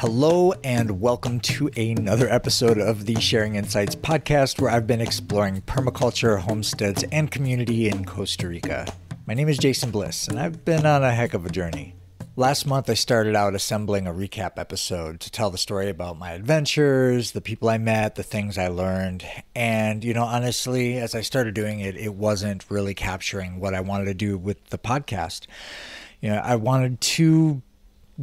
Hello and welcome to another episode of the Sharing Insights podcast, where I've been exploring permaculture, homesteads, and community in Costa Rica. My name is Jason Bliss, and I've been on a heck of a journey. Last month, I started out assembling a recap episode to tell the story about my adventures, the people I met, the things I learned. And, honestly, as I started doing it, it wasn't really capturing what I wanted to do with the podcast. I wanted to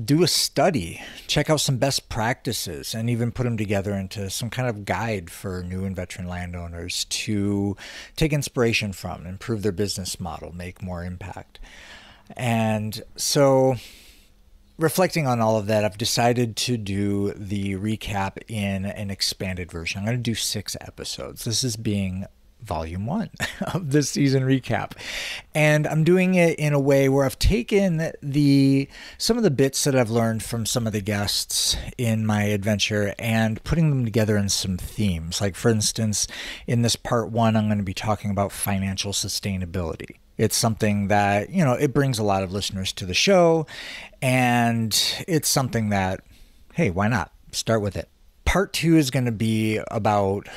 do a study, check out some best practices, and even put them together into some kind of guide for new and veteran landowners to take inspiration from, improve their business model, make more impact. And so, reflecting on all of that, I've decided to do the recap in an expanded version. I'm going to do 6 episodes. This is being Volume 1 of the season recap. And I'm doing it in a way where I've taken some of the bits that I've learned from some of the guests in my adventure and putting them together in some themes. Like, for instance, in this part 1, I'm going to be talking about financial sustainability. It's something that, it brings a lot of listeners to the show, and it's something that, hey, why not? Start with it. Part 2 is going to be about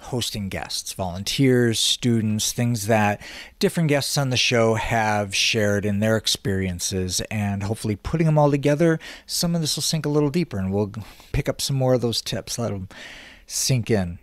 hosting guests, volunteers, students, things that different guests on the show have shared in their experiences, and hopefully putting them all together, some of this will sink a little deeper and we'll pick up some more of those tips, let them sink in.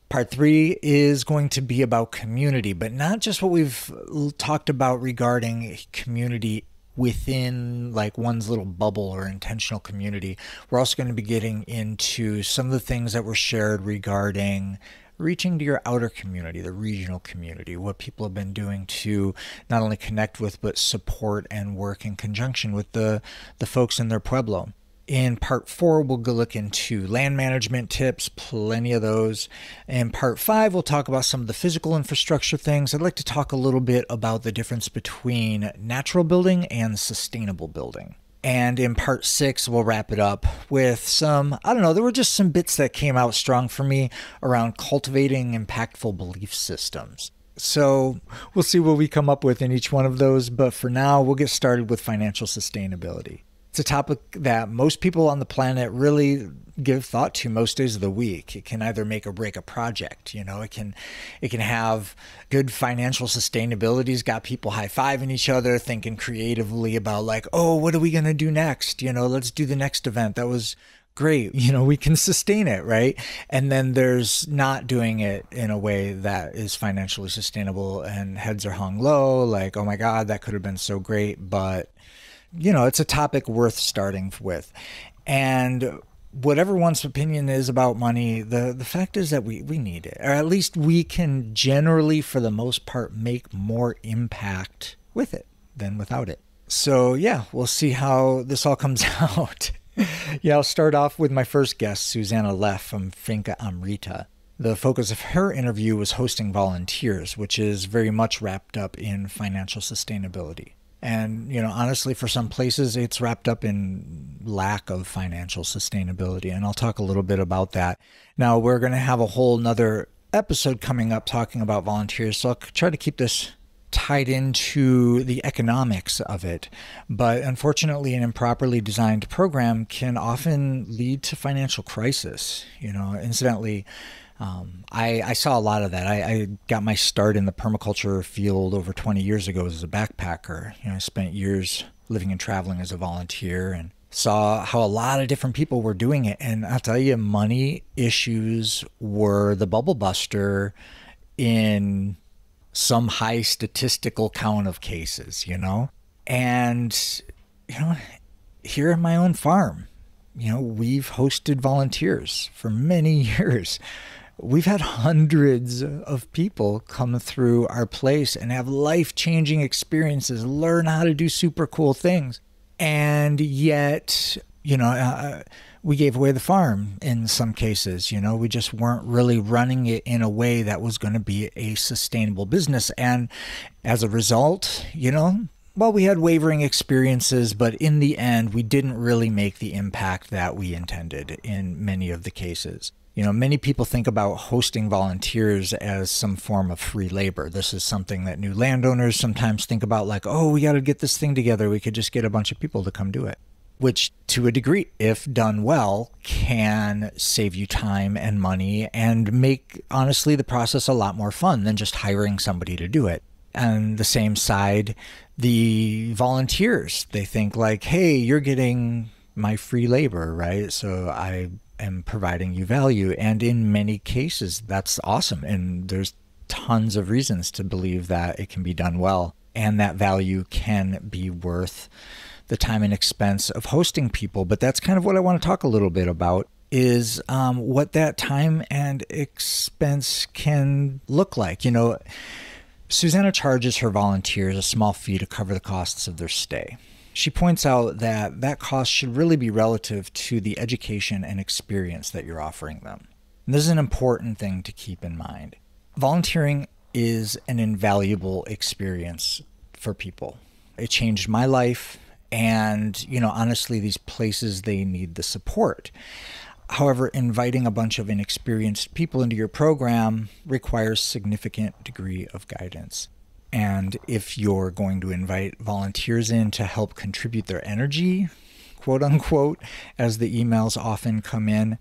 Part 3 is going to be about community, but not just what we've talked about regarding community within like one's little bubble or intentional community. We're also going to be getting into some of the things that were shared regarding reaching to your outer community, the regional community, what people have been doing to not only connect with, but support and work in conjunction with the folks in their pueblo. In part 4, we'll go look into land management tips, plenty of those. In part 5, we'll talk about some of the physical infrastructure things. I'd like to talk a little bit about the difference between natural building and sustainable building. And in part 6, we'll wrap it up with there were just some bits that came out strong for me around cultivating impactful belief systems. So we'll see what we come up with in each one of those. But for now, we'll get started with financial sustainability. It's a topic that most people on the planet really give thought to most days of the week. It can either make or break a project. It can have good financial sustainability. It's got people high-fiving each other, thinking creatively about like, oh, what are we going to do next? Let's do the next event. That was great. We can sustain it, right? And then there's not doing it in a way that is financially sustainable, and heads are hung low. Like, oh my God, that could have been so great, but it's a topic worth starting with. And whatever one's opinion is about money, the fact is that we need it. Or at least we can generally, for the most part, make more impact with it than without it. So yeah, we'll see how this all comes out. I'll start off with my first guest, Susanna Leff from FINCA Amrita. The focus of her interview was hosting volunteers, which is very much wrapped up in financial sustainability. And, honestly, for some places, it's wrapped up in lack of financial sustainability. And I'll talk a little bit about that. Now, we're going to have a whole nother episode coming up talking about volunteers. So I'll try to keep this tied into the economics of it. But unfortunately, an improperly designed program can often lead to financial crisis. Incidentally, I saw a lot of that. I got my start in the permaculture field over 20 years ago as a backpacker. I spent years living and traveling as a volunteer and saw how a lot of different people were doing it. And I'll tell you, money issues were the bubble buster in some high statistical count of cases, And, here at my own farm, we've hosted volunteers for many years. We've had hundreds of people come through our place and have life-changing experiences, learn how to do super cool things. And yet, we gave away the farm in some cases. We just weren't really running it in a way that was going to be a sustainable business. And as a result, we had wavering experiences, but in the end, we didn't really make the impact that we intended in many of the cases. Many people think about hosting volunteers as some form of free labor. This is something that new landowners sometimes think about, like, oh, we got to get this thing together. We could just get a bunch of people to come do it. which to a degree, if done well, can save you time and money and make, honestly, the process a lot more fun than just hiring somebody to do it. And the same side, the volunteers, they think like, hey, you're getting my free labor, right? So I am providing you value. And in many cases, that's awesome. And there's tons of reasons to believe that it can be done well. And that value can be worth the time and expense of hosting people. But that's kind of what I want to talk a little bit about, is what that time and expense can look like. You know, Susanna charges her volunteers a small fee to cover the costs of their stay. She points out that that cost should really be relative to the education and experience that you're offering them. And this is an important thing to keep in mind. Volunteering is an invaluable experience for people. It changed my life, and, you know, honestly, these places, they need the support. However, inviting a bunch of inexperienced people into your program requires significant degree of guidance. And if you're going to invite volunteers in to help contribute their energy, quote unquote, as the emails often come in,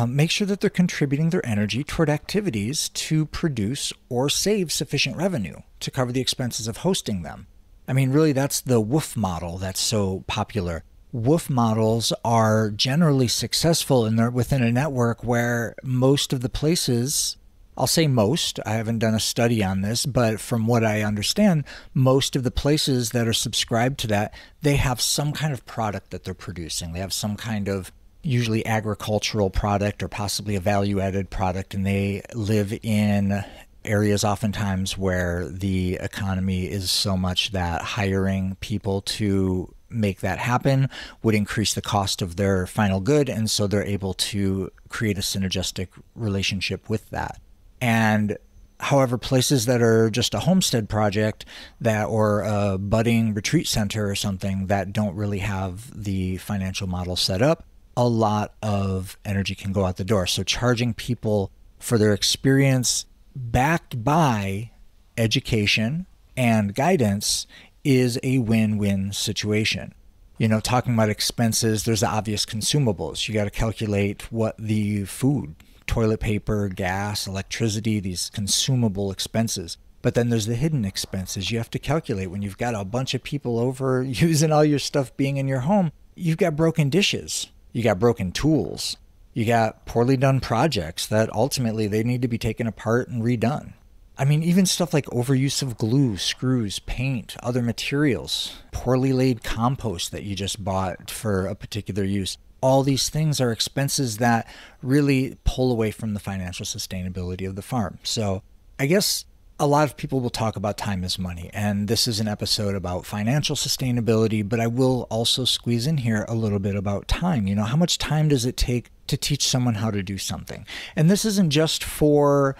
make sure that they're contributing their energy toward activities to produce or save sufficient revenue to cover the expenses of hosting them. I mean, really, that's the WOOF model that's so popular. WOOF models are generally successful, and they're within a network where most of the places, I'll say most, I haven't done a study on this, but from what I understand, most of the places that are subscribed to that, they have some kind of product that they're producing. They have some kind of usually agricultural product or possibly a value-added product, and they live in areas oftentimes where the economy is so much that hiring people to make that happen would increase the cost of their final good, and so they're able to create a synergistic relationship with that. And however, places that are just a homestead project that or a budding retreat center or something that don't really have the financial model set up, a lot of energy can go out the door. So charging people for their experience backed by education and guidance is a win-win situation. You know, talking about expenses, there's the obvious consumables. You got to calculate what the food, toilet paper, gas, electricity, these consumable expenses. But then there's the hidden expenses. You have to calculate when you've got a bunch of people over using all your stuff being in your home. You've got broken dishes. You got broken tools. You got poorly done projects that ultimately they need to be taken apart and redone. I mean, even stuff like overuse of glue, screws, paint, other materials, poorly laid compost that you just bought for a particular use. All these things are expenses that really pull away from the financial sustainability of the farm. So I guess a lot of people will talk about time is money, and this is an episode about financial sustainability, but I will also squeeze in here a little bit about time. You know, how much time does it take to teach someone how to do something? And this isn't just for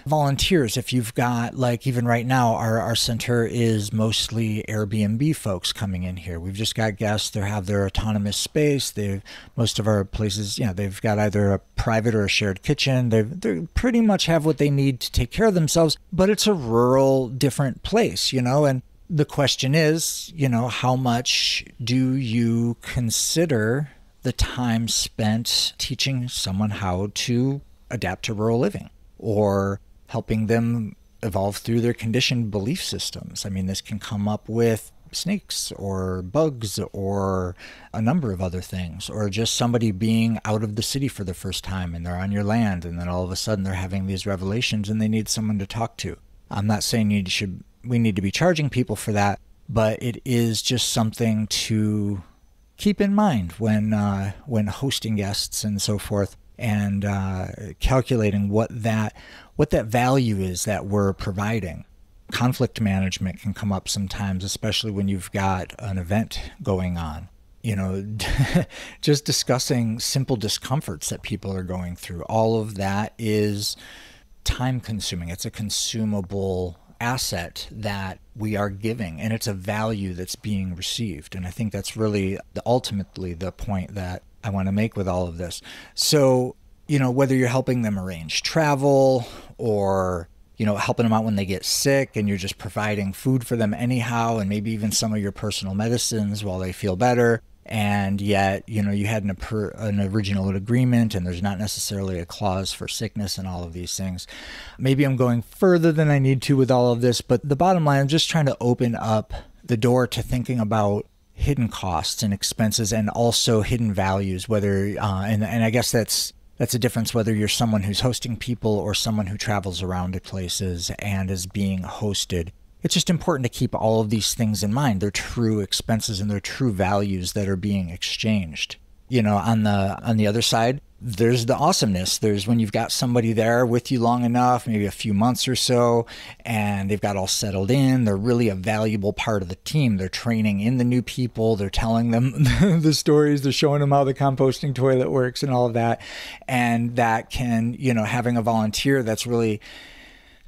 volunteers. If you've got, like, even right now, our center is mostly Airbnb folks coming in here. We've just got guests. They have their autonomous space. Most of our places, you know, they've got either a private or a shared kitchen. They pretty much have what they need to take care of themselves, but it's a rural, different place, you know, and the question is, you know, how much do you consider the time spent teaching someone how to adapt to rural living or helping them evolve through their conditioned belief systems? I mean, this can come up with snakes or bugs or a number of other things, or just somebody being out of the city for the first time and they're on your land, and then all of a sudden they're having these revelations and they need someone to talk to. I'm not saying we need to be charging people for that, but it is just something to keep in mind when hosting guests and so forth, and calculating what that value is that we're providing. Conflict management can come up sometimes, especially when you've got an event going on. You know, just discussing simple discomforts that people are going through. All of that is time consuming. It's a consumable asset that we are giving, and it's a value that's being received. And I think that's really ultimately the point that I want to make with all of this. So, you know, whether you're helping them arrange travel or, you know, helping them out when they get sick and you're just providing food for them anyhow, and maybe even some of your personal medicines while they feel better, And yet, you had an original agreement, and there's not necessarily a clause for sickness and all of these things. Maybe I'm going further than I need to with all of this, but the bottom line, I'm just trying to open up the door to thinking about hidden costs and expenses, and also hidden values, whether, and I guess that's a difference whether you're someone who's hosting people or someone who travels around to places and is being hosted. It's just important to keep all of these things in mind. They're true expenses and they're true values that are being exchanged. On the other side, there's the awesomeness. There's when you've got somebody there with you long enough, maybe a few months or so, and they've got all settled in. They're really a valuable part of the team. They're training in the new people. They're telling them the stories. They're showing them how the composting toilet works and all of that. And that can, having a volunteer that's really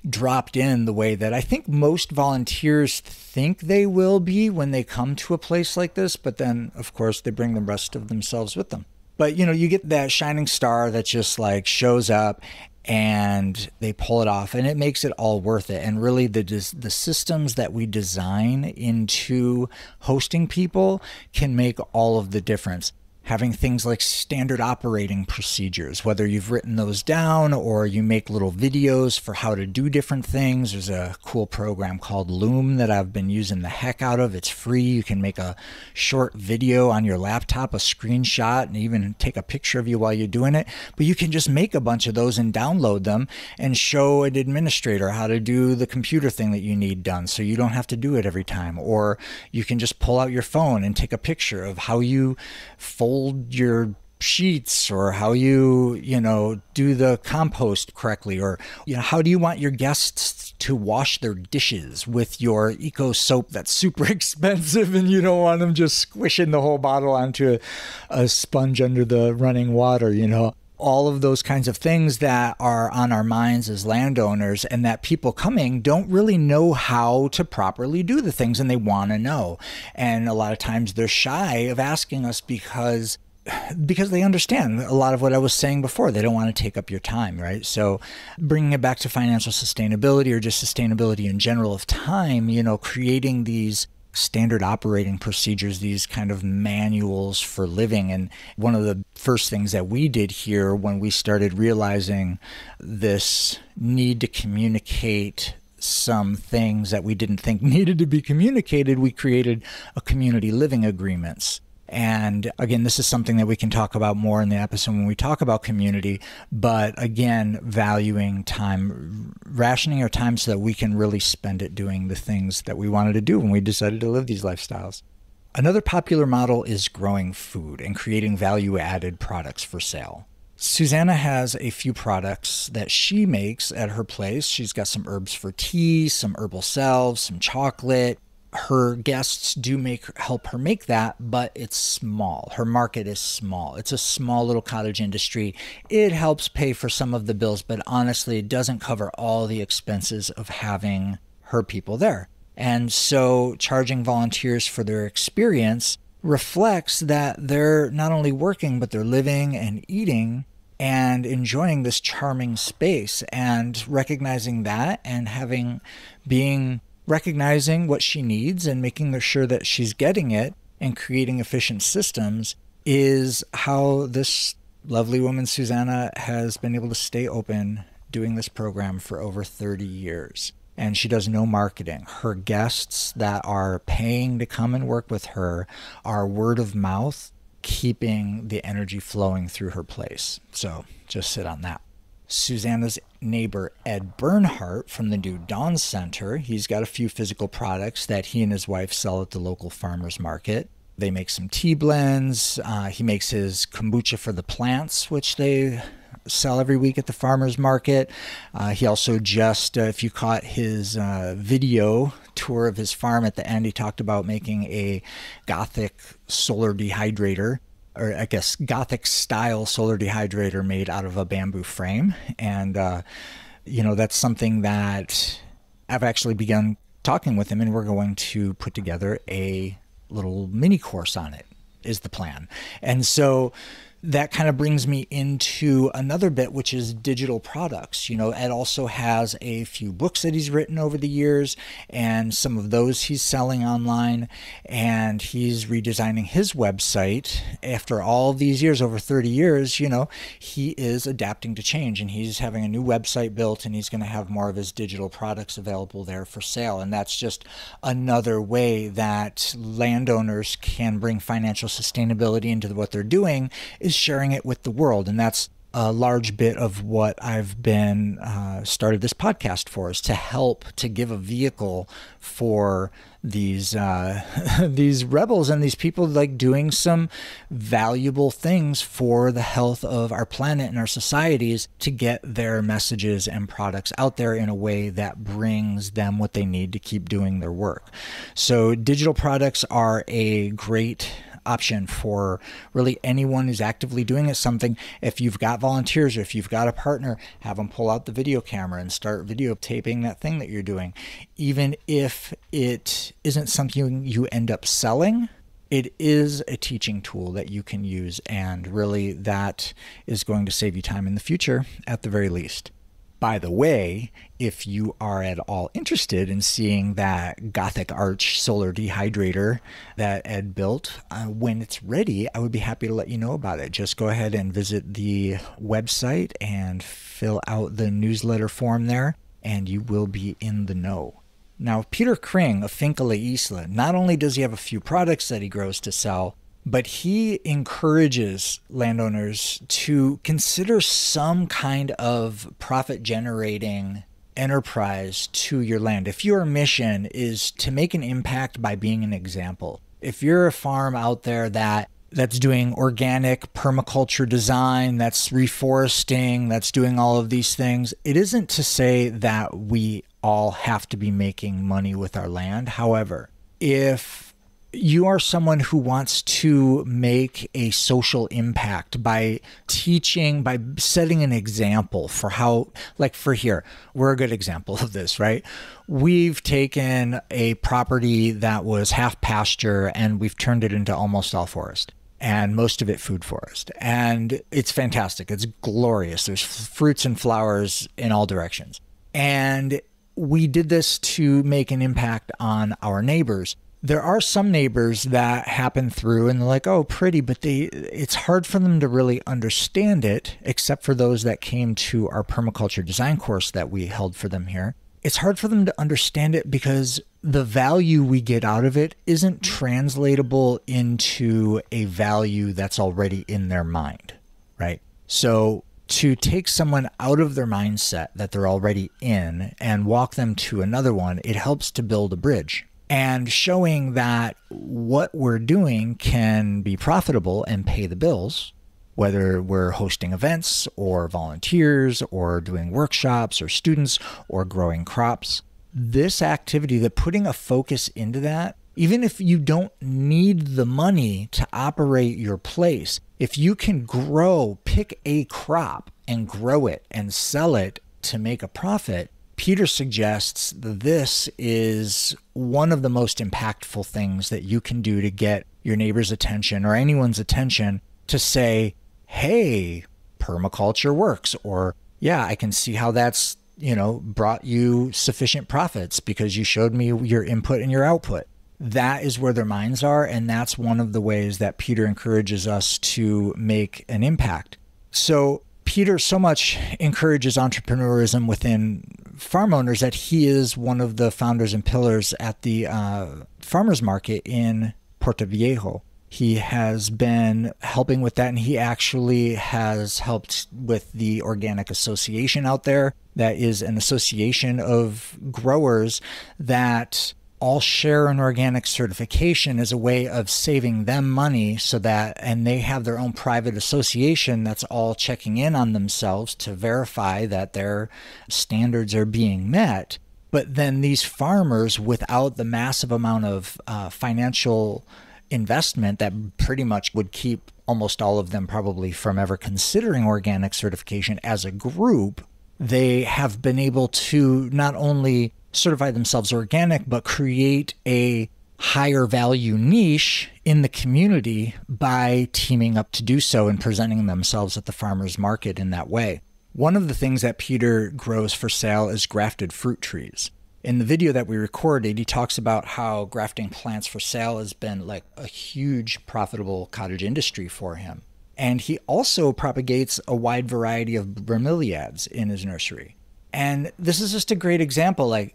dropped in the way that I think most volunteers think they will be when they come to a place like this, but then of course they bring the rest of themselves with them. But you get that shining star that just like shows up and they pull it off, and it makes it all worth it. And really the systems that we design into hosting people can make all of the difference. Having things like standard operating procedures, whether you've written those down or you make little videos for how to do different things. There's a cool program called Loom that I've been using the heck out of. It's free. You can make a short video on your laptop, a screenshot, and even take a picture of you while you're doing it. But you can just make a bunch of those and download them and show an administrator how to do the computer thing that you need done, so you don't have to do it every time. Or you can just pull out your phone and take a picture of how you fold your sheets, or how you do the compost correctly, or how do you want your guests to wash their dishes with your eco soap that's super expensive, and you don't want them just squishing the whole bottle onto a sponge under the running water. All of those kinds of things that are on our minds as landowners, and that people coming don't really know how to properly do the things, and they want to know. And a lot of times they're shy of asking us because they understand a lot of what I was saying before. They don't want to take up your time, right? So bringing it back to financial sustainability, or just sustainability in general of time, creating these standard operating procedures, these kind of manuals for living. And one of the first things that we did here when we started realizing this need to communicate some things that we didn't think needed to be communicated, we created a community living agreements. And again, this is something that we can talk about more in the episode when we talk about community, but again, valuing time, rationing our time so that we can really spend it doing the things that we wanted to do when we decided to live these lifestyles. Another popular model is growing food and creating value-added products for sale. Susanna has a few products that she makes at her place. She's got some herbs for tea, some herbal salves, some chocolate. Her guests do help her make that, but it's small. Her market is small. It's a small little cottage industry. It helps pay for some of the bills, but honestly, it doesn't cover all the expenses of having her people there. And so charging volunteers for their experience reflects that they're not only working, but they're living and eating and enjoying this charming space, and recognizing that and recognizing what she needs and making sure that she's getting it and creating efficient systems is how this lovely woman, Susanna, has been able to stay open doing this program for over 30 years. And she does no marketing. Her guests that are paying to come and work with her are word of mouth, keeping the energy flowing through her place. So just sit on that. Susanna's neighbor, Ed Bernhardt from the New Dawn Center, he's got a few physical products that he and his wife sell at the local farmer's market. They make some tea blends. He makes his kombucha for the plants, which they sell every week at the farmer's market. He also just, if you caught his video tour of his farm at the end, he talked about making a Gothic solar dehydrator, or I guess Gothic style solar dehydrator made out of a bamboo frame. And, that's something that I've actually begun talking with him, and we're going to put together a little mini course on it, is the plan. And so that kind of brings me into another bit, which is digital products. You know, Ed also has a few books that he's written over the years, and some of those he's selling online, and he's redesigning his website. After all these years, over 30 years, you know, he is adapting to change, and he's having a new website built, and he's going to have more of his digital products available there for sale. And that's just another way that landowners can bring financial sustainability into what they're doing, is sharing it with the world. And that's a large bit of what I've been started this podcast for, is to help to give a vehicle for these these rebels and these people like doing some valuable things for the health of our planet and our societies, to get their messages and products out there in a way that brings them what they need to keep doing their work. So digital products are a great option for really anyone who's actively doing it. Something, if you've got volunteers or if you've got a partner, have them pull out the video camera and start videotaping that thing that you're doing. Even if it isn't something you end up selling, it is a teaching tool that you can use, and really that is going to save you time in the future at the very least. By the way, if you are at all interested in seeing that Gothic arch solar dehydrator that Ed built, when it's ready, I would be happy to let you know about it. Just go ahead and visit the website and fill out the newsletter form there, and you will be in the know. Now, Peter KRING of FINCA ISLA, not only does he have a few products that he grows to sell, but he encourages landowners to consider some kind of profit-generating enterprise to your land. If your mission is to make an impact by being an example, if you're a farm out there that's doing organic permaculture design, that's reforesting, that's doing all of these things, it isn't to say that we all have to be making money with our land. However, if you are someone who wants to make a social impact by teaching, by setting an example for how, like for here, we're a good example of this, right? We've taken a property that was half pasture and we've turned it into almost all forest, and most of it food forest. And it's fantastic. It's glorious. There's fruits and flowers in all directions. And we did this to make an impact on our neighbors. There are some neighbors that happen through and they're like, oh, pretty, but it's hard for them to really understand it, except for those that came to our permaculture design course that we held for them here. It's hard for them to understand it because the value we get out of it isn't translatable into a value that's already in their mind, right? So to take someone out of their mindset that they're already in and walk them to another one, it helps to build a bridge. And showing that what we're doing can be profitable and pay the bills, whether we're hosting events or volunteers or doing workshops or students or growing crops. This activity, that putting a focus into that, even if you don't need the money to operate your place, if you can pick a crop and grow it and sell it to make a profit, Peter suggests that this is one of the most impactful things that you can do to get your neighbor's attention or anyone's attention, to say, hey, permaculture works, or yeah, I can see how that's, brought you sufficient profits because you showed me your input and your output. That is where their minds are, and that's one of the ways that Peter encourages us to make an impact. So Peter so much encourages entrepreneurism within farm owners that he is one of the founders and pillars at the farmers market in Puerto Viejo. He has been helping with that, and he actually has helped with the Organic Association out there. That is an association of growers that all share an organic certification as a way of saving them money, and they have their own private association that's all checking in on themselves to verify that their standards are being met. But then these farmers, without the massive amount of financial investment that pretty much would keep almost all of them probably from ever considering organic certification as a group, they have been able to not only certify themselves organic, but create a higher value niche in the community by teaming up to do so and presenting themselves at the farmers market in that way. One of the things that Peter grows for sale is grafted fruit trees. In the video that we recorded, he talks about how grafting plants for sale has been like a huge profitable cottage industry for him. And he also propagates a wide variety of bromeliads in his nursery. And this is just a great example. Like,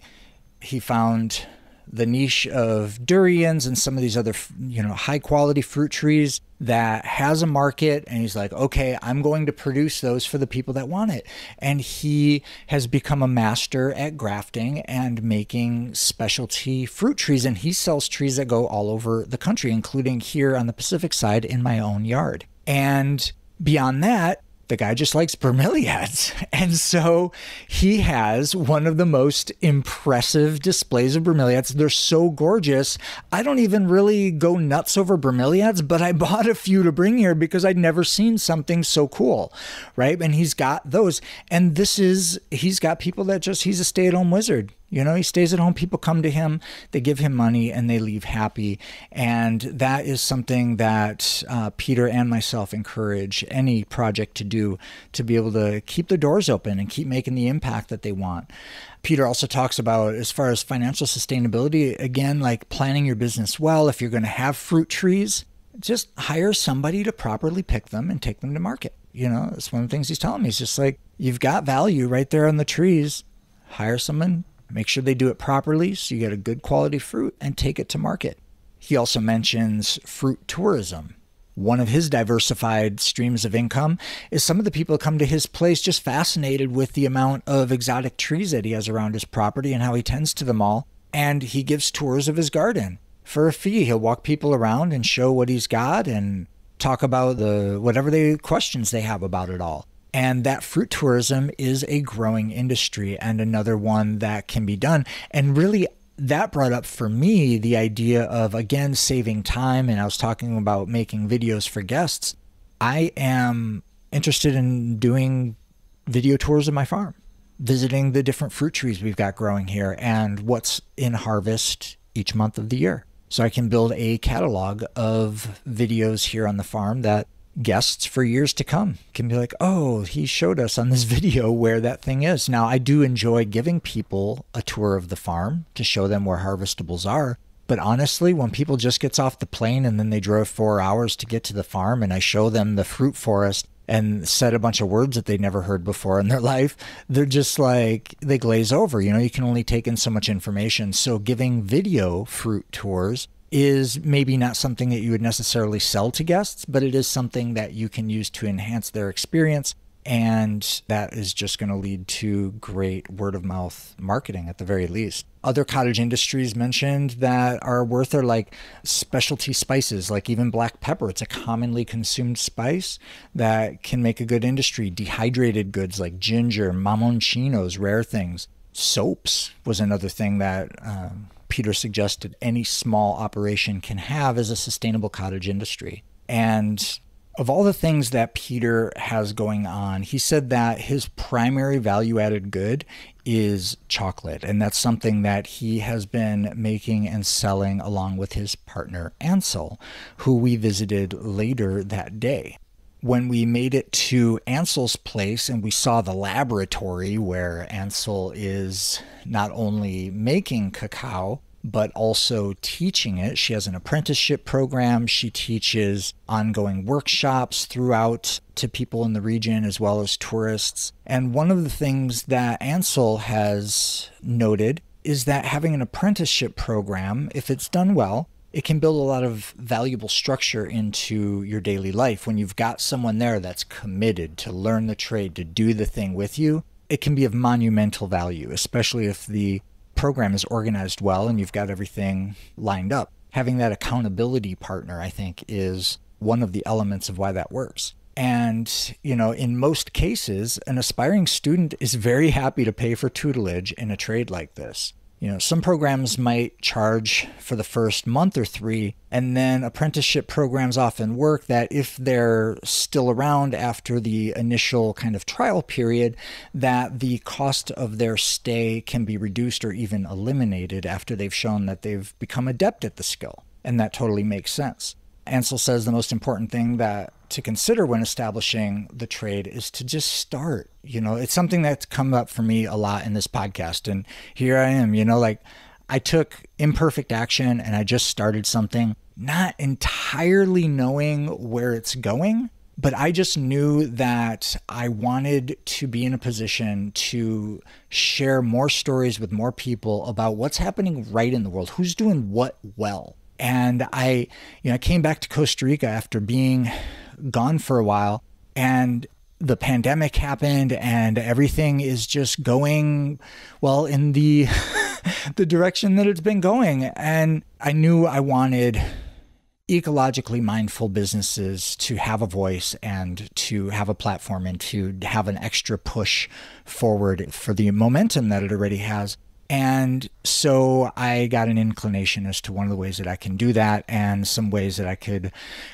he found the niche of durians and some of these other, high quality fruit trees that has a market. And he's like, okay, I'm going to produce those for the people that want it. And he has become a master at grafting and making specialty fruit trees. And he sells trees that go all over the country, including here on the Pacific side in my own yard. And beyond that, the guy just likes bromeliads. And so he has one of the most impressive displays of bromeliads. They're so gorgeous. I don't even really go nuts over bromeliads, but I bought a few to bring here because I'd never seen something so cool, right? And he's got those. And he's got people that he's a stay-at-home wizard. He stays at home, people come to him, they give him money, and they leave happy. And that is something that Peter and myself encourage any project to do, to be able to keep the doors open and keep making the impact that they want. Peter also talks about, as far as financial sustainability, again, like planning your business well. If you're going to have fruit trees, just hire somebody to properly pick them and take them to market. That's one of the things he's telling me. He's just like, you've got value right there on the trees. Hire someone. Make sure they do it properly so you get a good quality fruit and take it to market. He also mentions fruit tourism. One of his diversified streams of income is some of the people come to his place just fascinated with the amount of exotic trees that he has around his property and how he tends to them all. And he gives tours of his garden for a fee. He'll walk people around and show what he's got and talk about whatever questions they have about it all. And that fruit tourism is a growing industry and another one that can be done. And really, that brought up for me the idea of, again, saving time. And I was talking about making videos for guests. I am interested in doing video tours of my farm, visiting the different fruit trees we've got growing here and what's in harvest each month of the year. So I can build a catalog of videos here on the farm that guests for years to come can be like, oh, he showed us on this video where that thing is. Now, I do enjoy giving people a tour of the farm to show them where harvestables are. But honestly, when people just gets off the plane and then they drove 4 hours to get to the farm and I show them the fruit forest and said a bunch of words that they'd never heard before in their life, they're just like, they glaze over. You can only take in so much information. So giving video fruit tours is maybe not something that you would necessarily sell to guests, but it is something that you can use to enhance their experience. And that is just going to lead to great word of mouth marketing at the very least. Other cottage industries mentioned that are worth are like specialty spices, like even black pepper. It's a commonly consumed spice that can make a good industry. Dehydrated goods like ginger, mamoncinos, rare things. Soaps was another thing that Peter suggested any small operation can have as a sustainable cottage industry. And of all the things that Peter has going on, he said that his primary value-added good is chocolate. And that's something that he has been making and selling along with his partner, Ansel, who we visited later that day. When we made it to Ansel's place and we saw the laboratory where Ansel is not only making cacao, but also teaching it. She has an apprenticeship program. She teaches ongoing workshops throughout to people in the region as well as tourists. And one of the things that Ansel has noted is that having an apprenticeship program, if it's done well, it can build a lot of valuable structure into your daily life. When you've got someone there that's committed to learn the trade, to do the thing with you, it can be of monumental value, especially if the program is organized well and you've got everything lined up. Having that accountability partner, I think, is one of the elements of why that works. And, in most cases, an aspiring student is very happy to pay for tutelage in a trade like this. Some programs might charge for the first month or 3, and then apprenticeship programs often work that if they're still around after the initial kind of trial period, that the cost of their stay can be reduced or even eliminated after they've shown that they've become adept at the skill. And that totally makes sense. Ansel says the most important thing to consider when establishing the trade is to just start. It's something that's come up for me a lot in this podcast. And here I am, I took imperfect action and I just started something, not entirely knowing where it's going, but I just knew that I wanted to be in a position to share more stories with more people about what's happening right in the world, who's doing what well. And I came back to Costa Rica after being gone for a while, and the pandemic happened and everything is just going, well, in the the direction that it's been going. And I knew I wanted ecologically mindful businesses to have a voice and to have a platform and to have an extra push forward for the momentum that it already has. And so I got an inclination as to one of the ways that I can do that and some ways that I could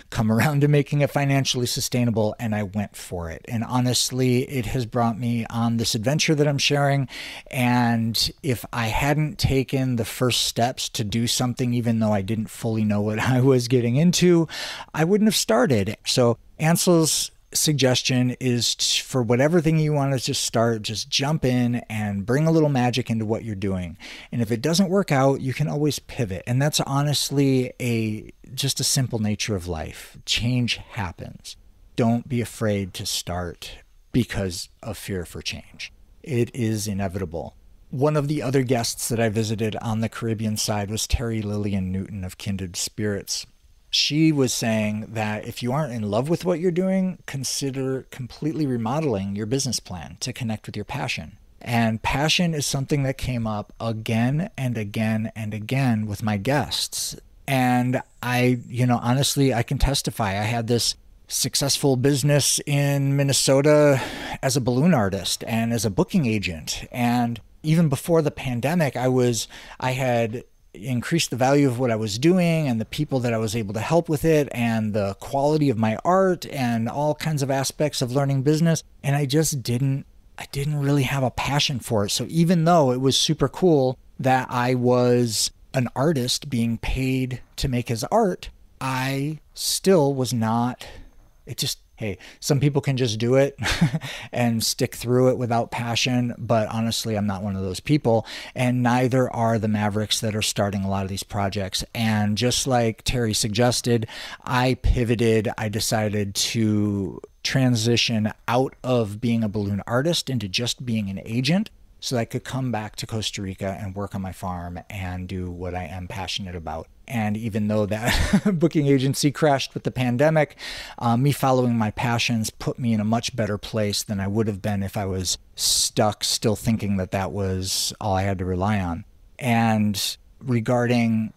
come around to making it financially sustainable, and I went for it. And honestly, it has brought me on this adventure that I'm sharing. And if I hadn't taken the first steps to do something, even though I didn't fully know what I was getting into, I wouldn't have started. So Ansel's suggestion is for whatever thing you want to just start, just jump in and bring a little magic into what you're doing. And if it doesn't work out, you can always pivot. And that's honestly just a simple nature of life. Change happens. Don't be afraid to start because of fear for change. It is inevitable. One of the other guests that I visited on the Caribbean side was Terry Lillian Newton of Kindred Spirits. She was saying that if you aren't in love with what you're doing, consider completely remodeling your business plan to connect with your passion. And passion is something that came up again and again and again with my guests. And honestly, I can testify. I had this successful business in Minnesota as a balloon artist and as a booking agent. And even before the pandemic, I had increased the value of what I was doing and the people that I was able to help with it and the quality of my art and all kinds of aspects of learning business. And I didn't really have a passion for it. So even though it was super cool that I was an artist being paid to make his art, I still was not, hey, some people can just do it and stick through it without passion, but honestly, I'm not one of those people, and neither are the Mavericks that are starting a lot of these projects. And just like Terry suggested, I pivoted. I decided to transition out of being a balloon artist into just being an agent, so that I could come back to Costa Rica and work on my farm and do what I am passionate about. And even though that booking agency crashed with the pandemic, me following my passions put me in a much better place than I would have been if I was stuck still thinking that was all I had to rely on. And regarding,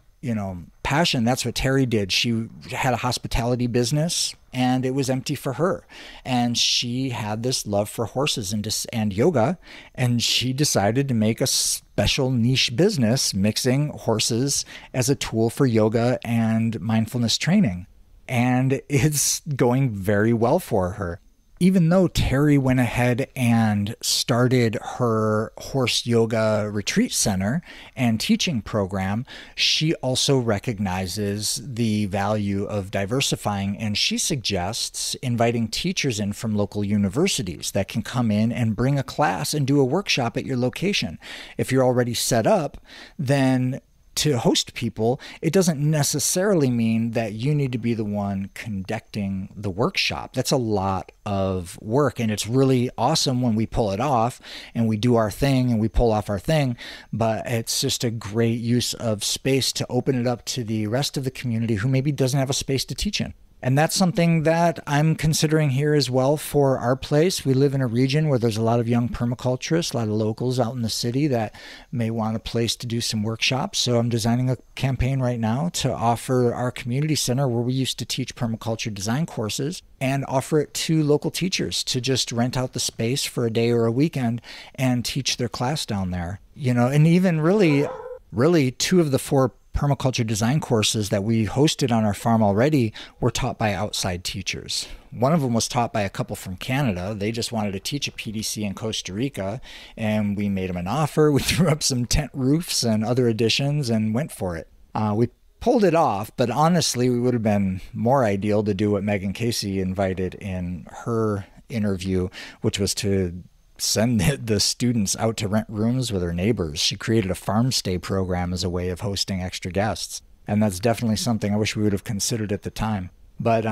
passion, that's what Terry did. She had a hospitality business and it was empty for her. And she had this love for horses and yoga, and she decided to make a special niche business mixing horses as a tool for yoga and mindfulness training. And it's going very well for her. Even though Terry went ahead and started her horse yoga retreat center and teaching program, she also recognizes the value of diversifying, and she suggests inviting teachers in from local universities that can come in and bring a class and do a workshop at your location. If you're already set up, then to host people, it doesn't necessarily mean that you need to be the one conducting the workshop. That's a lot of work, and it's really awesome when we pull it off and we do our thing and we pull off our thing, but it's just a great use of space to open it up to the rest of the community who maybe doesn't have a space to teach in. And that's something that I'm considering here as well for our place. We live in a region where there's a lot of young permaculturists, a lot of locals out in the city that may want a place to do some workshops. So I'm designing a campaign right now to offer our community center, where we used to teach permaculture design courses, and offer it to local teachers to just rent out the space for a day or a weekend and teach their class down there. And even really 2 of the 4 permaculture design courses that we hosted on our farm already were taught by outside teachers. One of them was taught by a couple from Canada. They just wanted to teach a PDC in Costa Rica, and we made them an offer. We threw up some tent roofs and other additions and went for it. We pulled it off, but honestly, we would have been more ideal to do what Megan Casey invited in her interview, which was to send the students out to rent rooms with their neighbors. She created a farm stay program as a way of hosting extra guests. And that's definitely something I wish we would have considered at the time. But,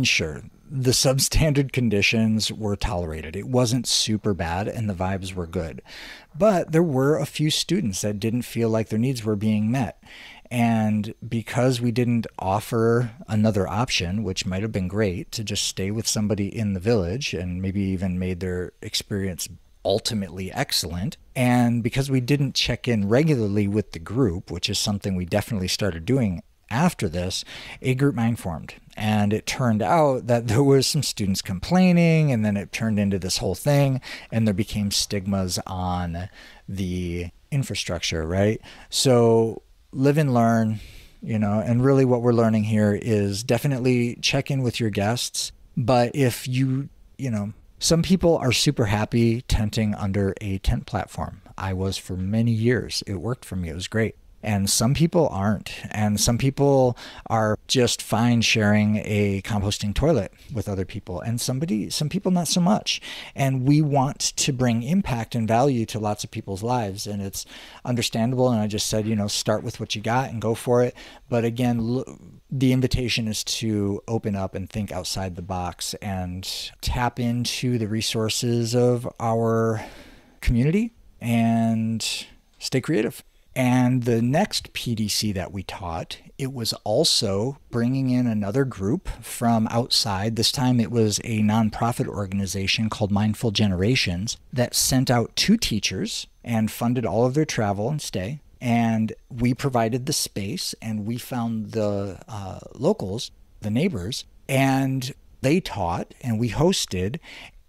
sure, the substandard conditions were tolerated. It wasn't super bad and the vibes were good. But there were a few students that didn't feel like their needs were being met. And because we didn't offer another option, which might have been great, to just stay with somebody in the village and maybe even made their experience ultimately excellent, and because we didn't check in regularly with the group, which is something we definitely started doing after this, a group mind formed. And it turned out that there was some students complaining, and then it turned into this whole thing, and there became stigmas on the infrastructure, right? So live and learn, and really what we're learning here is definitely check in with your guests. But if some people are super happy tenting under a tent platform. I was for many years. It worked for me. It was great. And some people aren't. And some people are just fine sharing a composting toilet with other people. And some people not so much. And we want to bring impact and value to lots of people's lives. And it's understandable. And I just said, start with what you got and go for it. But again, the invitation is to open up and think outside the box and tap into the resources of our community and stay creative. And the next PDC that we taught, it was also bringing in another group from outside. This time it was a nonprofit organization called Mindful Generations that sent out 2 teachers and funded all of their travel and stay. And we provided the space, and we found the locals, the neighbors, and they taught, and we hosted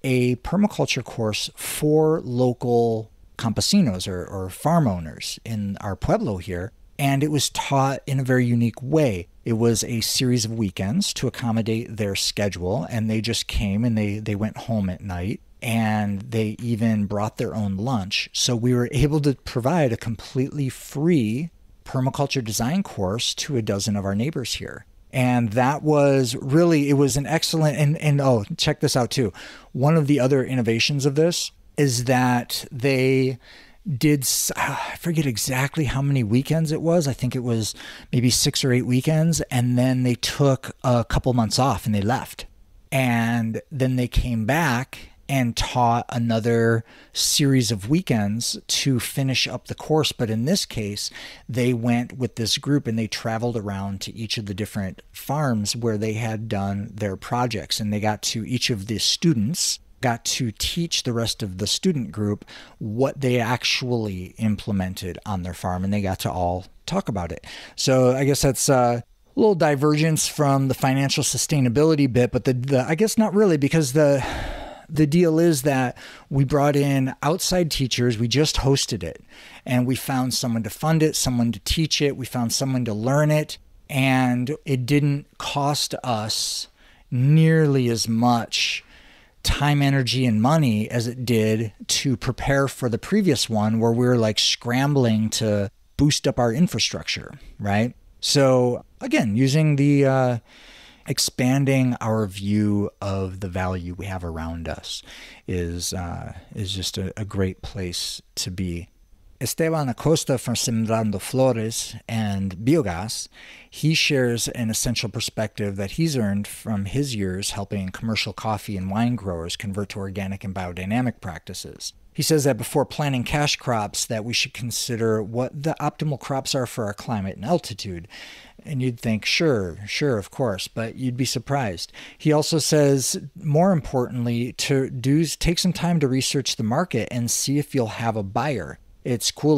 a permaculture course for local campesinos or farm owners in our pueblo here. And it was taught in a very unique way. It was a series of weekends to accommodate their schedule. And they just came and they went home at night, and they even brought their own lunch. So we were able to provide a completely free permaculture design course to a dozen of our neighbors here. And that was really, it was an excellent, and oh, check this out too. One of the other innovations of this is that they did, I forget exactly how many weekends it was. I think it was maybe 6 or 8 weekends. And then they took a couple months off and they left. And then they came back and taught another series of weekends to finish up the course. But in this case, they went with this group and they traveled around to each of the different farms where they had done their projects. And they got to each of the students, got to teach the rest of the student group what they actually implemented on their farm, and they got to all talk about it. So I guess that's a little divergence from the financial sustainability bit, but I guess not really, because the deal is that we brought in outside teachers. We just hosted it, and we found someone to fund it, someone to teach it. We found someone to learn it, and it didn't cost us nearly as much time, energy, and money as it did to prepare for the previous one, where we were like scrambling to boost up our infrastructure, right? So again, using the expanding our view of the value we have around us is just a great place to be. Esteban Acosta from Sembrando Flores and Biogas, he shares an essential perspective that he's earned from his years helping commercial coffee and wine growers convert to organic and biodynamic practices. He says that before planting cash crops, that we should consider what the optimal crops are for our climate and altitude. And you'd think, sure, of course, but you'd be surprised. He also says, more importantly, take some time to research the market and see if you'll have a buyer. It's cool,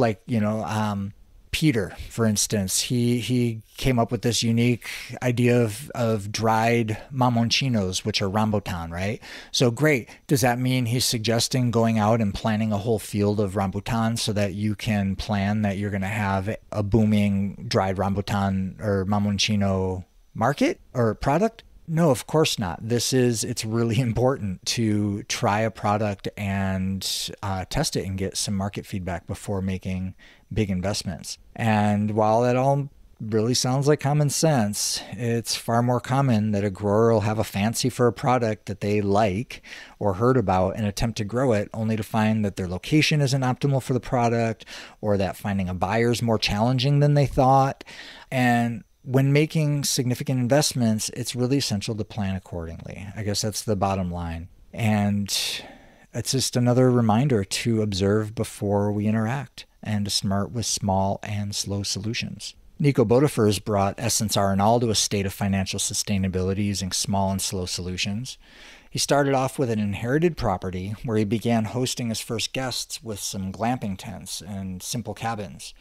Peter, for instance, he came up with this unique idea of dried mamoncinos, which are rambutan, right? So great. Does that mean he's suggesting going out and planting a whole field of rambutan so that you can plan that you're going to have a booming dried rambutan or mamoncino market or product? No, of course not. It's really important to try a product and test it and get some market feedback before making big investments. And while that all really sounds like common sense, it's far more common that a grower will have a fancy for a product that they like or heard about and attempt to grow it, only to find that their location isn't optimal for the product, or that finding a buyer is more challenging than they thought. And when making significant investments, it's really essential to plan accordingly. I guess that's the bottom line. And it's just another reminder to observe before we interact and to start with small and slow solutions. NICO BOTEFUR has brought Essence ARENAL to a state of financial sustainability using small and slow solutions. He started off with an inherited property where he began hosting his first guests with some glamping tents and simple cabins.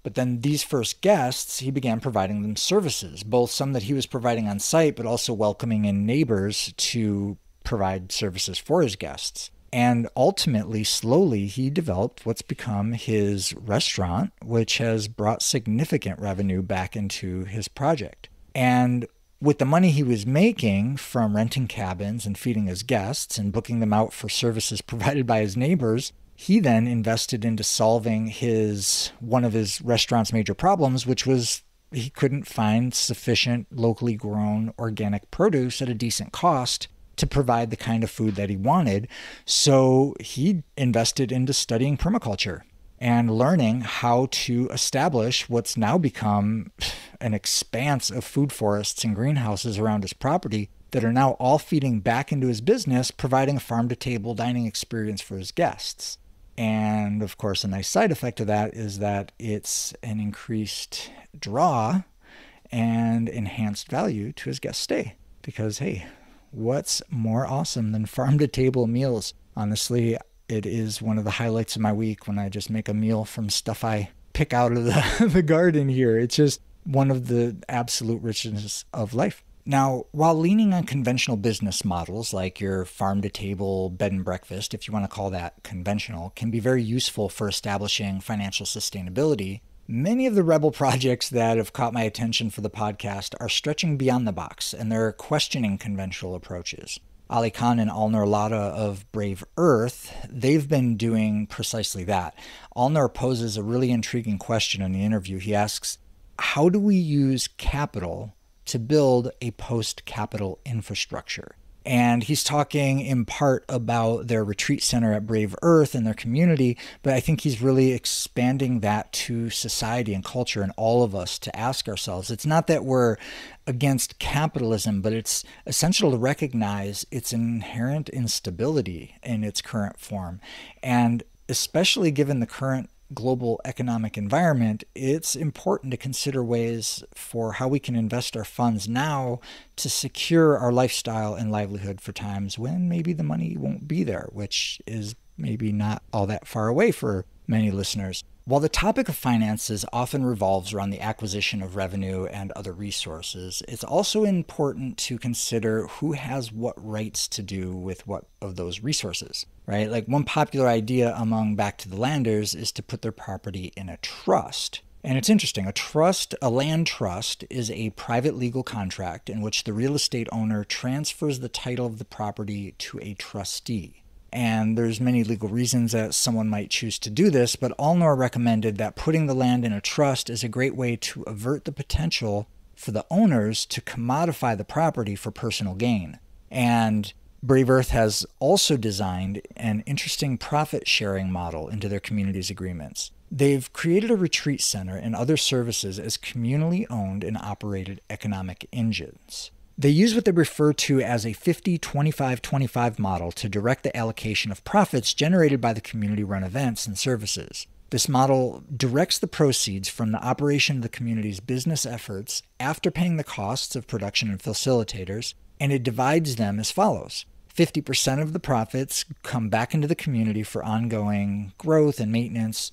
But then these first guests, he began providing them services, both some that he was providing on site, but also welcoming in neighbors to provide services for his guests. And ultimately, slowly, he developed what's become his restaurant, which has brought significant revenue back into his project. And with the money he was making from renting cabins and feeding his guests and booking them out for services provided by his neighbors, he then invested into solving one of his restaurant's major problems, which was he couldn't find sufficient locally grown organic produce at a decent cost to provide the kind of food that he wanted. So he invested into studying permaculture and learning how to establish what's now become an expanse of food forests and greenhouses around his property that are now all feeding back into his business, providing a farm-to-table dining experience for his guests. And of course, a nice side effect of that is that it's an increased draw and enhanced value to his guest stay. Because, hey, what's more awesome than farm-to-table meals? Honestly, it is one of the highlights of my week when I just make a meal from stuff I pick out of the garden here. It's just one of the absolute richness of life. Now, while leaning on conventional business models like your farm-to-table bed and breakfast, if you want to call that conventional, can be very useful for establishing financial sustainability, many of the rebel projects that have caught my attention for the podcast are stretching beyond the box, and they're questioning conventional approaches. Ali Khan and Alnur Lada of Brave Earth, they've been doing precisely that. Alnur poses a really intriguing question in the interview. He asks, how do we use capital to build a post-capital infrastructure? And he's talking in part about their retreat center at Brave Earth and their community, but I think he's really expanding that to society and culture and all of us to ask ourselves. It's not that we're against capitalism, but it's essential to recognize its inherent instability in its current form. And especially given the current global economic environment, it's important to consider ways for how we can invest our funds now to secure our lifestyle and livelihood for times when maybe the money won't be there, which is maybe not all that far away for many listeners. While the topic of finances often revolves around the acquisition of revenue and other resources, it's also important to consider who has what rights to do with what of those resources, right? Like one popular idea among back to the landers is to put their property in a trust. And it's interesting, a land trust is a private legal contract in which the real estate owner transfers the title of the property to a trustee. And there's many legal reasons that someone might choose to do this, but Alnur recommended that putting the land in a trust is a great way to avert the potential for the owners to commodify the property for personal gain. And Brave Earth has also designed an interesting profit-sharing model into their community's agreements. They've created a retreat center and other services as communally owned and operated economic engines. They use what they refer to as a 50-25-25 model to direct the allocation of profits generated by the community-run events and services. This model directs the proceeds from the operation of the community's business efforts after paying the costs of production and facilitators, and it divides them as follows. 50% of the profits come back into the community for ongoing growth and maintenance.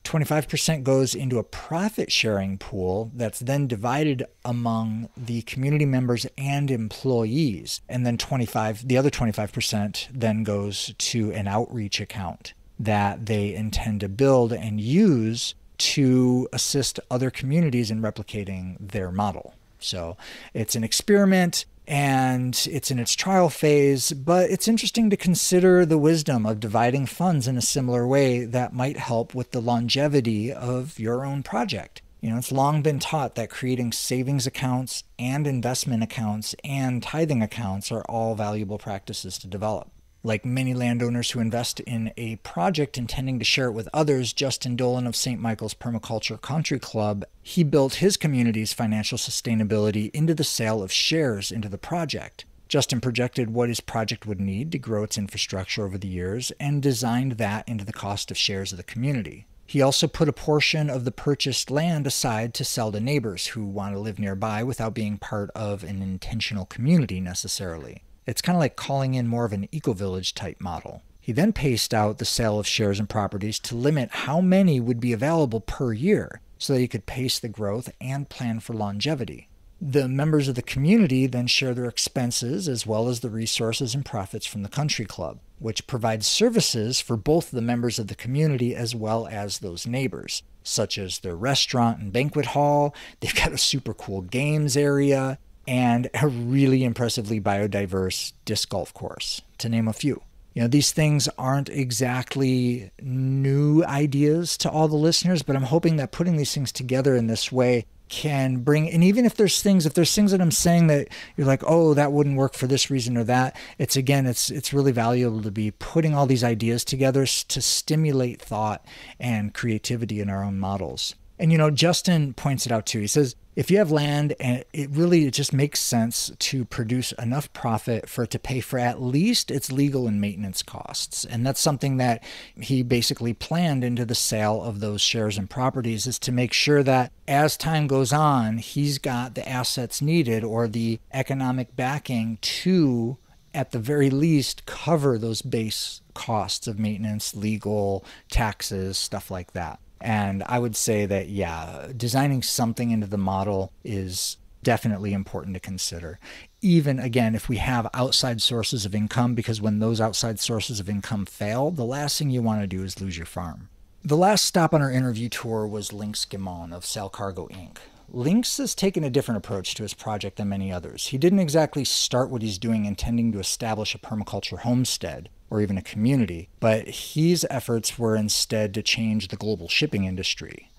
25% goes into a profit sharing pool that's then divided among the community members and employees. And then the other 25% then goes to an outreach account that they intend to build and use to assist other communities in replicating their model. So it's an experiment and it's in its trial phase, but it's interesting to consider the wisdom of dividing funds in a similar way that might help with the longevity of your own project. It's long been taught that creating savings accounts and investment accounts and tithing accounts are all valuable practices to develop. Like many landowners who invest in a project intending to share it with others, Justin Dolan of St. Michael's Permaculture Country Club, he built his community's financial sustainability into the sale of shares into the project. Justin projected what his project would need to grow its infrastructure over the years and designed that into the cost of shares of the community. He also put a portion of the purchased land aside to sell to neighbors who want to live nearby without being part of an intentional community necessarily. It's kind of like calling in more of an eco-village type model. He then paced out the sale of shares and properties to limit how many would be available per year so that he could pace the growth and plan for longevity. The members of the community then share their expenses as well as the resources and profits from the country club, which provides services for both the members of the community as well as those neighbors, such as their restaurant and banquet hall. They've got a super cool games area and a really impressively biodiverse disc golf course, to name a few. These things aren't exactly new ideas to all the listeners, but I'm hoping that putting these things together in this way can bring, and even if there's things that I'm saying that you're like, oh, that wouldn't work for this reason or that, it's really valuable to be putting all these ideas together to stimulate thought and creativity in our own models. And, Justin points it out too. He says, if you have land and it just makes sense to produce enough profit for it to pay for at least its legal and maintenance costs. And that's something that he basically planned into the sale of those shares and properties, is to make sure that as time goes on, he's got the assets needed or the economic backing to, at the very least, cover those base costs of maintenance, legal, taxes, stuff like that. And I would say that, designing something into the model is definitely important to consider. Even, again, if we have outside sources of income, because when those outside sources of income fail, the last thing you want to do is lose your farm. The last stop on our interview tour was Lynx Guimond of Sal Cargo Inc. Lynx has taken a different approach to his project than many others. He didn't exactly start what he's doing intending to establish a permaculture homestead or even a community, but his efforts were instead to change the global shipping industry.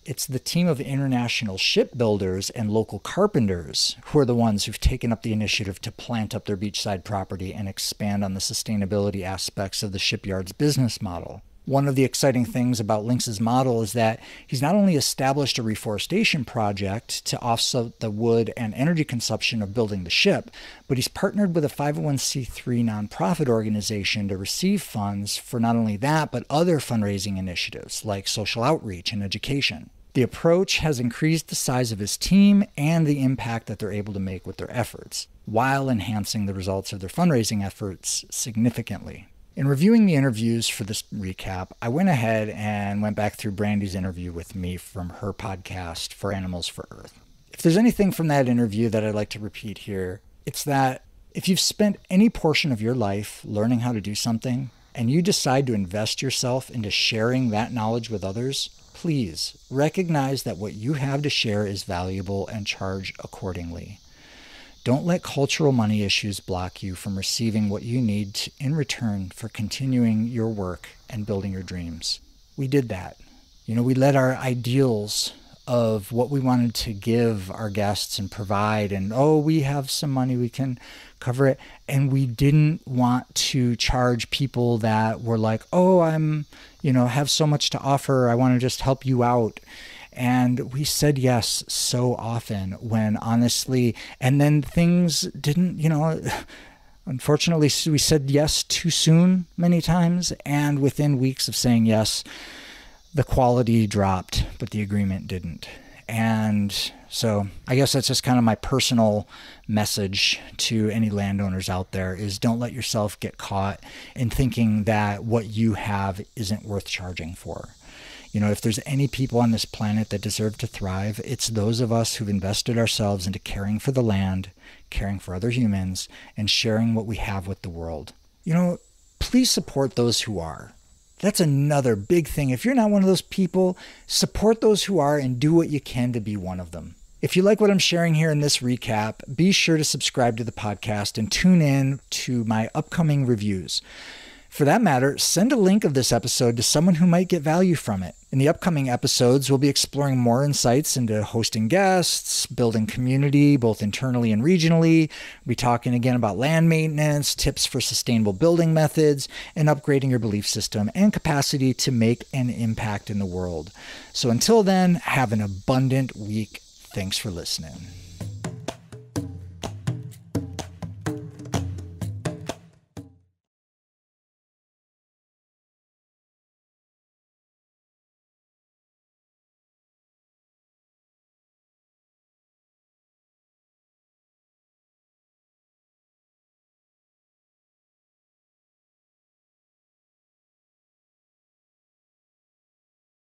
It's the team of international shipbuilders and local carpenters who are the ones who've taken up the initiative to plant up their beachside property and expand on the sustainability aspects of the shipyard's business model. One of the exciting things about Lynx's model is that he's not only established a reforestation project to offset the wood and energy consumption of building the ship, but he's partnered with a 501c3 nonprofit organization to receive funds for not only that, but other fundraising initiatives like social outreach and education. The approach has increased the size of his team and the impact that they're able to make with their efforts, while enhancing the results of their fundraising efforts significantly. In reviewing the interviews for this recap, I went ahead and went back through Brandy's interview with me from her podcast, For Animals for Earth. If there's anything from that interview that I'd like to repeat here, it's that if you've spent any portion of your life learning how to do something, and you decide to invest yourself into sharing that knowledge with others, please recognize that what you have to share is valuable and charge accordingly. Don't let cultural money issues block you from receiving what you need in return for continuing your work and building your dreams. We did that. We let our ideals of what we wanted to give our guests and provide, and we have some money, we can cover it. And we didn't want to charge people that were like, I'm, have so much to offer, I want to just help you out. And we said yes so often when honestly, and then things didn't, unfortunately, we said yes too soon many times. And within weeks of saying yes, the quality dropped, but the agreement didn't. And so I guess that's just kind of my personal message to any landowners out there, is don't let yourself get caught in thinking that what you have isn't worth charging for. If there's any people on this planet that deserve to thrive, it's those of us who've invested ourselves into caring for the land, caring for other humans, and sharing what we have with the world. Please support those who are. That's another big thing. If you're not one of those people, support those who are and do what you can to be one of them. If you like what I'm sharing here in this recap, be sure to subscribe to the podcast and tune in to my upcoming reviews. For that matter, send a link of this episode to someone who might get value from it. In the upcoming episodes, we'll be exploring more insights into hosting guests, building community, both internally and regionally. We'll be talking again about land maintenance, tips for sustainable building methods, and upgrading your belief system and capacity to make an impact in the world. So until then, have an abundant week. Thanks for listening.